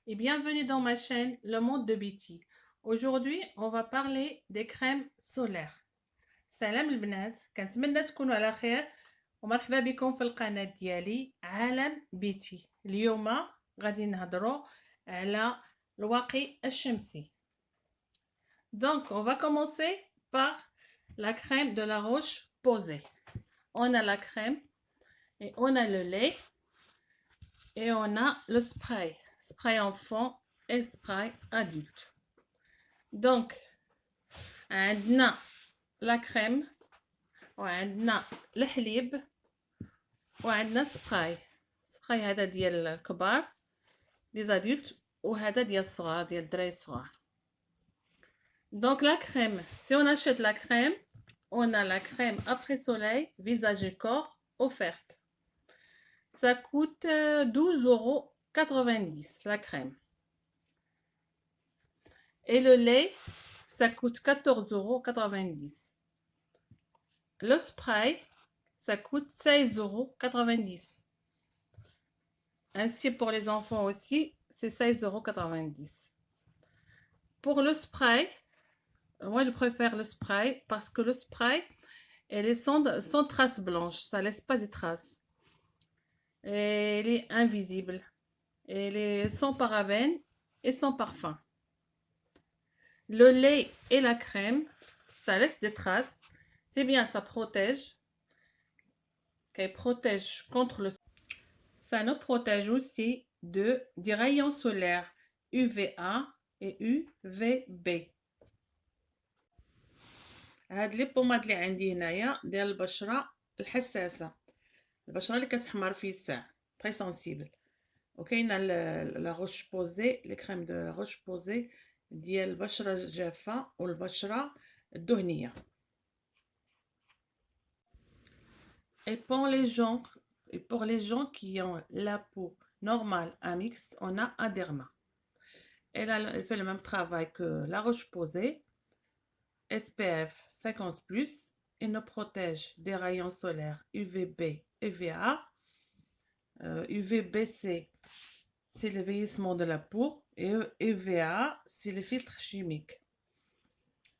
et bienvenue dans ma chaîne Le Monde de Betty. Aujourd'hui, on va parler des crèmes solaires. سلام البنات، كنتمنى تكونوا على خير ومرحبا بكم في القناة ديالي عالم بيتي. اليوم غادي نهضروا على الواقي الشمسي. Donc, on va commencer par la crème de la roche posée. On a la crème et on a le lait et on a le spray. Spray enfant et spray adulte. Donc, عندنا la crème وعندنا الحليب وعندنا سبراي. سبراي هذا ديال الكبار لي زادولت وهذا ديال الصغار ديال الدراري الصغار. Donc la crème, si on achète la crème, on a la crème après soleil visage et corps offerte. Ça coûte 12,90 € la crème. Et le lait, ça coûte 14,90 €. Le spray, ça coûte 16,90 €. Ainsi pour les enfants aussi, c'est 16,90 €. Pour le spray, moi je préfère le spray parce que le spray, elle est sans traces blanches, ça laisse pas de traces. Et elle est invisible. Elle est sans parabènes et sans parfum. Le lait et la crème, ça laisse des traces. C'est bien, ça protège. Elle protège contre le... Ça nous protège aussi des rayons solaires UVA et UVB. هاد لي بوماد اللي عندي هنايا ديال البشره الحساسه، البشره اللي كتحمر في الساع تري سنسيبل. وكاينه لا روش بوزي، لي كريم دو روش بوزي ديال البشره الجافه والبشره الدهنيه. Et pour les gens qui ont la peau normale à mixte, on a Aderma. Elle fait le même travail que la roche posée, SPF 50+, et nous protège des rayons solaires UVB et UVA. UVB, c'est le vieillissement de la peau, et UVA, c'est le filtre chimique.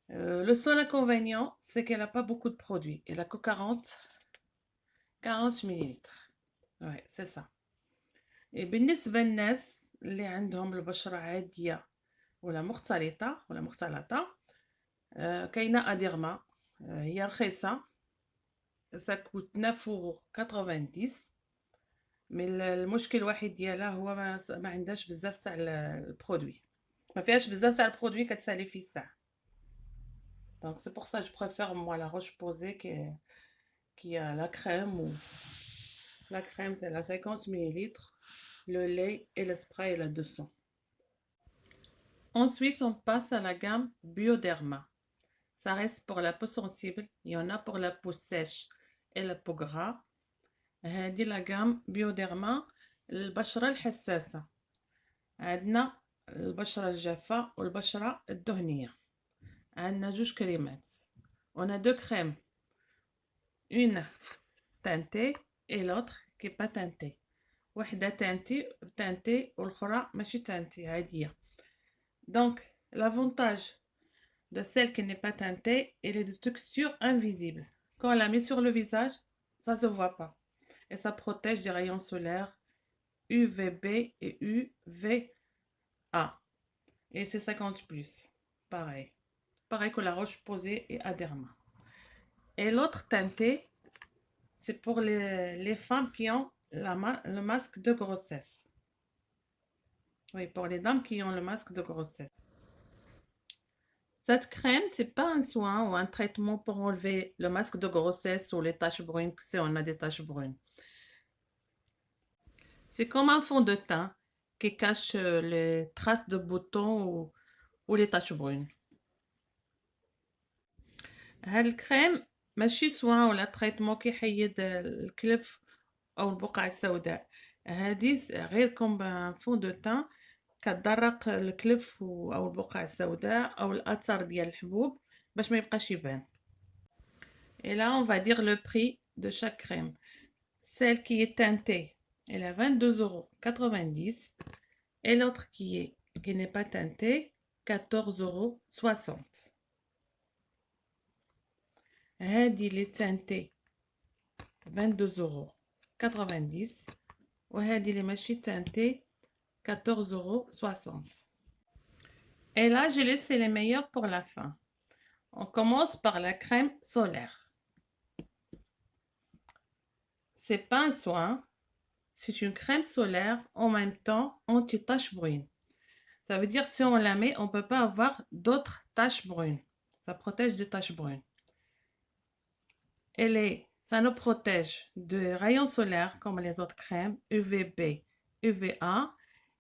Le seul inconvénient, c'est qu'elle n'a pas beaucoup de produits. Elle n'a que 40 ml. Ouais, c'est ça. بالنسبة للناس اللي عندهم البشرة عادية ولا مختلطة كاينة أديرما، هي رخيصة، ça coûte 9,90 €. مي المشكل الوحيد ديالها هو ما عندهاش بزاف تاع البرودوي، ما فيهاش بزاف تاع البرودوي كتسالي في الساعة. Donc c'est pour ça que je préfère moi la roche posée qui a la crème. Ou la crème c'est la 50 ml, le lait et le spray est la 200. Ensuite, on passe à la gamme Bioderma. Ça reste pour la peau sensible. Il y en a pour la peau sèche et la peau gras. هذه la gamme Bioderma البشرة الحساسة. عندنا البشرة الجافة والبشرة الدهنية. عندنا جوج كريمات. On a deux crèmes. Une teintée et l'autre qui n'est pas teintée. وحدة teintée والأخرى ماشي teintée عادية. Donc, l'avantage de celle qui n'est pas teintée, elle est de texture invisible. Quand on la met sur le visage, ça ne se voit pas. Et ça protège des rayons solaires UVB et UVA. Et c'est 50+. Pareil. Pareil que la roche posée et Aderma. Et l'autre teintée, c'est pour les femmes qui ont le masque de grossesse. Oui, pour les dames qui ont le masque de grossesse. Cette crème, c'est pas un soin ou un traitement pour enlever le masque de grossesse ou les taches brunes, si on a des taches brunes. C'est comme un fond de teint qui cache les traces de boutons ou les taches brunes. هاد الكريم ماشي سوان ولا traitement كيحيد الكلف أو البقع السوداء. هادي غير كوم فون دو تان كتدرق الكلف او البقع السوداء او الاثر ديال الحبوب باش ما يبقاش يبان. Et là on va dire le prix de chaque crème. Celle qui est teintée elle est à 22,90 €. Et l'autre qui n'est pas teinté, 14,60 €. هادي اللي تانتي 22,90 €. وهادي اللي ماشي تانتي 14,60 €. Et là, j'ai laissé les meilleurs pour la fin. On commence par la crème solaire. C'est pas un soin, c'est une crème solaire en même temps anti-taches brunes. Ça veut dire si on la met, on ne peut pas avoir d'autres taches brunes. Ça protège des taches brunes. Ça nous protège des rayons solaires comme les autres crèmes UVB, UVA.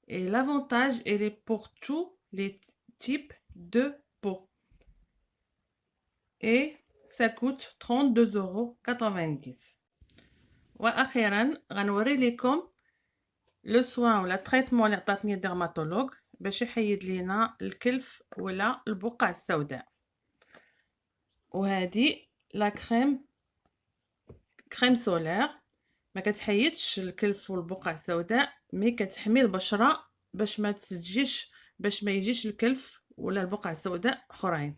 Et l'avantage, elle est pour tous les types de peau. Et ça coûte 32,90 €. واخيرا غنوري لكم لو سوان ولا تريتمون اللي عطاتني الديرماتولوج باش يحيد لينا الكلف ولا البقع السوداء. وهذه لا كريم سولير ما كتحيدش الكلف والبقع السوداء، مي كتحمي البشره باش ما يجيش الكلف ولا البقع السوداء اخرين.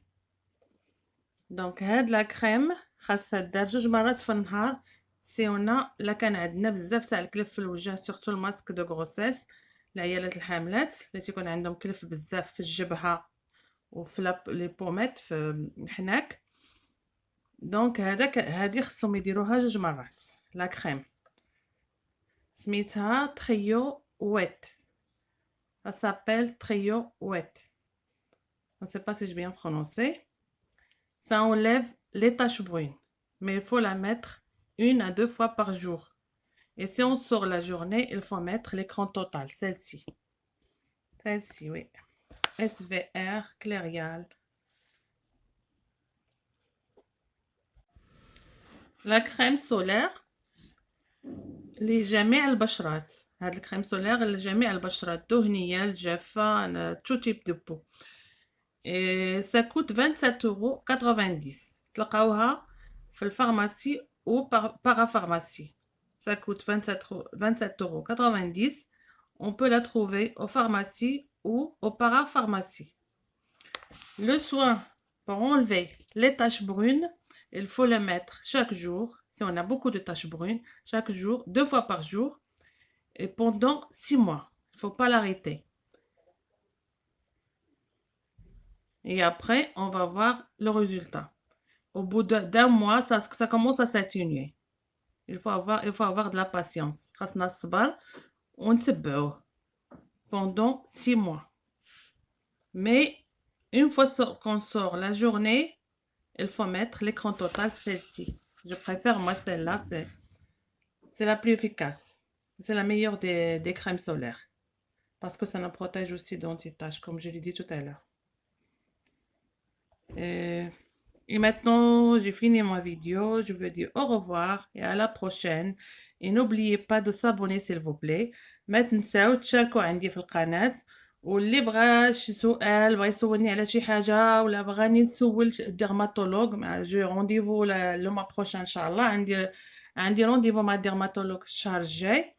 دونك هاد لا كريم خاصها دار 2 مرات في النهار. سيونا لا كان عندنا بزاف تاع الكلف في الوجه، سورتو الماسك دو غروسيس، العيالات الحاملات اللي تيكون عندهم كلف بزاف في الجبهه وفي لي بوميت في الحناك. دونك هادي خصهم يديروها 2 مرات. لا كريم سميتها تريو ويت، ça s'appelle trio wet. Je ne sais pas si j'ai bien prononcé. Ça enlève les taches brunes, mais il faut la mettre 1 à 2 fois par jour. Et si on sort la journée, il faut mettre l'écran total, celle-ci. Celle-ci, oui. SVR Clairial. La crème solaire لجميع البشرات. هاد الكريم سولير لجميع البشرات الدهنية، الجافة، tout type de peau. Et ça coûte 27,90 €. تلقاوها في الفارماسي ou parapharmacie. Ça coûte 27,90 €. On peut la trouver aux pharmacies ou aux parapharmacies. Le soin pour enlever les taches brunes, il faut le mettre chaque jour. Si on a beaucoup de taches brunes, chaque jour, 2 fois par jour, et pendant 6 mois. Il ne faut pas l'arrêter. Et après, on va voir le résultat. Au bout d'un mois, ça commence à s'atténuer. Il faut avoir de la patience. خاصنا الصبر ونتبعوه pendant 6 mois. Mais une fois qu'on sort la journée, il faut mettre l'écran total, celle-ci. Je préfère moi celle-là, c'est la plus efficace. C'est la meilleure des crèmes solaires. Parce que ça nous protège aussi d'anti-taches, comme je l'ai dit tout à l'heure. Et maintenant, j'ai fini ma vidéo. Je vous dis au revoir et à la prochaine. Et n'oubliez pas de s'abonner s'il vous plaît. ما تنساو تشاركوا عندي في القناة. واللي بغى شي سؤال بغى يسولني على شي حاجة ولا بغاني نسول الديرماتولوج جو رونديفو لو ما بروشان ان شاء الله. عندي رونديفو مع الديرماتولوج الشهر الجاي.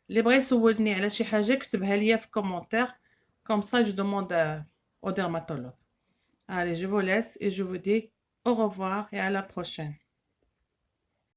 اللي بغى يسولني على شي حاجة كتبها ليا في كومونتير. Comme ça, je demande au dermatologue. Allez, je vous laisse et je vous dis au revoir et à la prochaine.